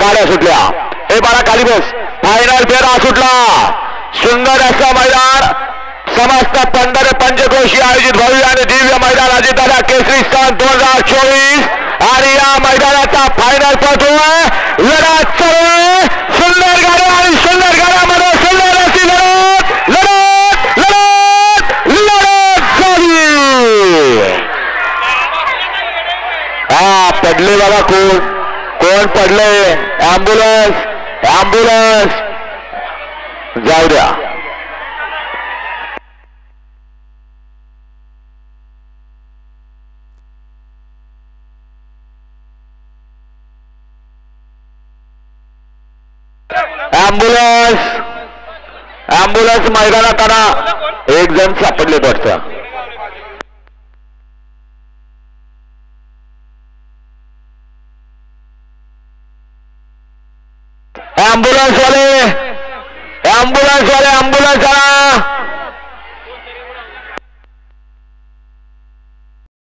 गाड्या सुटल्या. हे 12 खाली बस. फायनल फेरा सुटला. सुंदर असं मैदान समस्त 15 पंचक्रोशी आयोजित भव्य आणि दिव्य मैदान अजितदादा केसरी सन 2024 आणि या मैदानाचा फायनल पडतो. लढत सर्व सुंदर गाड्या आणि सुंदर गाड्यामध्ये सुंदर अशी लढत लढत लढत लढत झाली. हा पडले बघा. कोण पडले? ॲम्ब्युलन्स ॲम्ब्युलन्स जाऊ द्या. ॲम्ब्युलन्स मैदानात आणा. एक जण सापडले वाटतं. ॲम्ब्युलन्स वाले ॲम्ब्युलन्स आणा.